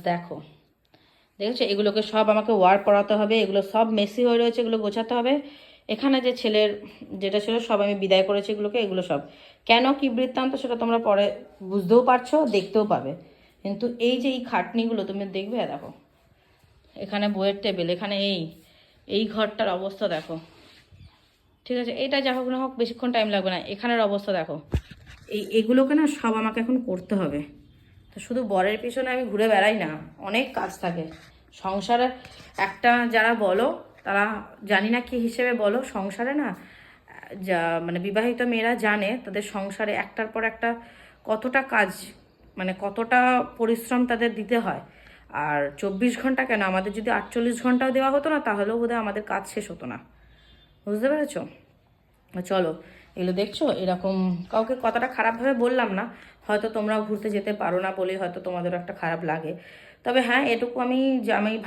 দেখো, দেখেছো, এগুলোকে সব আমাকে ওয়ার করাতে হবে, এগুলো সব মেসি হয়ে রয়েছে, এগুলো গোছাতে হবে। এখানে যে ছেলের যেটা ছিল সব আমি বিদায় করেছি এগুলোকে, এগুলো সব কেন কি বৃত্তান্ত সেটা তোমরা পরে বুঝতেও পারছো, দেখতেও পাবে। কিন্তু এই যে এই খাটনিগুলো তুমি দেখবে, দেখো এখানে বইয়ের টেবিল, এখানে এই ঘরটার অবস্থা দেখো, ঠিক আছে, এটা যা হোক না হোক বেশিক্ষণ টাইম লাগবে না। এখানের অবস্থা দেখো, এগুলোকে না সব আমাকে এখন করতে হবে। তো শুধু বরের পিছনে আমি ঘুরে বেড়াই না, অনেক কাজ থাকে সংসারে। একটা যারা বলো তারা জানি না কি হিসেবে বলো, সংসারে না যা মানে বিবাহিত মেয়েরা জানে তাদের সংসারে একটার পর একটা কতটা কাজ, মানে কতটা পরিশ্রম তাদের দিতে হয়। আর 24 ঘন্টা কেন, আমাদের যদি 48 ঘন্টাও দেওয়া হতো না তাহলেও বোধহয় আমাদের কাজ শেষ হতো না। বুঝতে পেরেছো? চলো, এগুলো দেখছো, এরকম কাউকে কতটা খারাপভাবে বললাম না, হয়তো তোমরাও ঘুরতে যেতে পারো না বলেই হয়তো তোমাদেরও একটা খারাপ লাগে। তবে হ্যাঁ, এটুকু আমি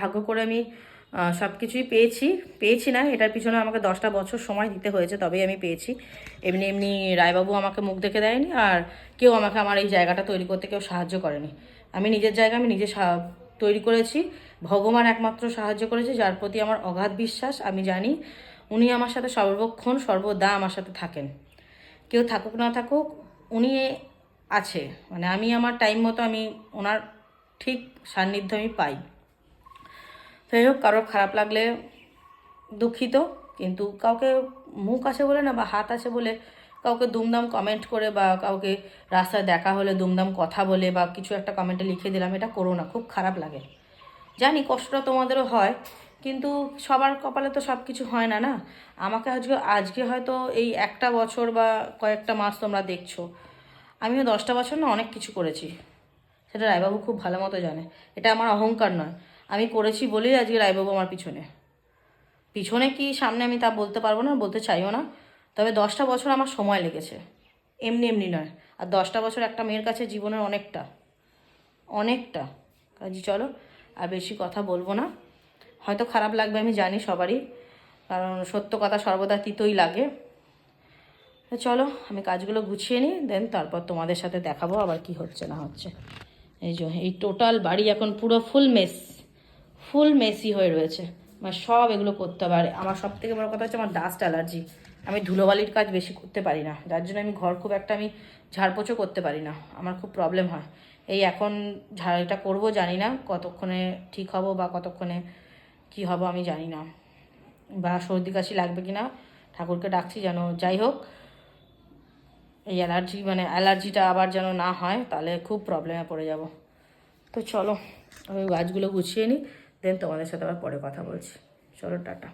ভাগ্য করে আমি সব কিছুই পেয়েছি না, এটার পিছনে আমাকে 10টা বছর সময় দিতে হয়েছে তবেই আমি পেয়েছি। এমনি এমনি রায়বাবু আমাকে মুখ দেখে দেয়নি, আর কেউ আমাকে আমার এই জায়গাটা তৈরি করতে কেউ সাহায্য করেনি। আমি নিজের জায়গা আমি নিজে তৈরি করেছি। ভগবান একমাত্র সাহায্য করেছে, যার প্রতি আমার অগাধ বিশ্বাস। আমি জানি উনি আমার সাথে সর্বক্ষণ সর্বদা আমার সাথে থাকেন। কেউ থাকুক না থাকুক উনি আছে, মানে আমি আমার টাইম মতো আমি ওনার ঠিক সান্নিধ্য আমি পাই। যাই হোক, কারোর খারাপ লাগলে দুঃখিত, কিন্তু কাউকে মুখ আছে বলে না বা হাত আছে বলে কাউকে দুমদাম কমেন্ট করে বা কাউকে রাস্তায় দেখা হলে দুমদাম কথা বলে বা কিছু একটা কমেন্টে লিখে দিলাম, এটা করো না, খুব খারাপ লাগে। জানি কষ্টটা তোমাদেরও হয়, কিন্তু সবার কপালে তো সব কিছু হয় না, না। আমাকে আজকে হয়তো এই একটা বছর বা কয়েকটা মাস তোমরা দেখছো, আমিও 10টা বছর না অনেক কিছু করেছি, সেটা রায়বাবু খুব ভালো মতো জানে। এটা আমার অহংকার নয়, আমি করেছি বলেই আজকে রায়বাবু আমার পিছনে পিছনে কি সামনে আমি তা বলতে পারবো না, বলতে চাইও না। তবে 10টা বছর আমার সময় লেগেছে, এমনি এমনি নয়। আর 10টা বছর একটা মেয়ের কাছে জীবনের অনেকটা অনেকটা কাজে। চলো, আর বেশি কথা বলবো না, হয়তো খারাপ লাগবে আমি জানি সবারই, কারণ সত্য কথা সর্বদা তিতই লাগে। তো চলো, আমি কাজগুলো গুছিয়ে নিই, দেন তারপর তোমাদের সাথে দেখাবো আবার কি হচ্ছে না হচ্ছে। এই যে এই টোটাল বাড়ি এখন পুরো ফুল মেসি হয়ে রয়েছে, মানে সব এগুলো করতে হবে। আর আমার সব থেকে বড় কথা হচ্ছে আমার ডাস্ট অ্যালার্জি, আমি ধুলোবালির কাজ বেশি করতে পারি না, যার জন্য আমি ঘর খুব একটা আমি ঝাড়পোছও করতে পারি না, আমার খুব প্রবলেম হয়। এই এখন ঝাড়টা করবো, জানি না কতক্ষণে ঠিক হব বা কতক্ষণে কি হব আমি জানি না, বা সর্দি কাশি লাগবে কি না, ঠাকুরকে ডাকছি যেন, যাই হোক, এই অ্যালার্জিটা আবার যেন না হয়, তাহলে খুব প্রবলেমে পড়ে যাব। তো চলো, আমি গাছগুলো গুছিয়ে নিই, দেন তোমাদের সাথে আবার পরে কথা বলছি। চলো, টাটা।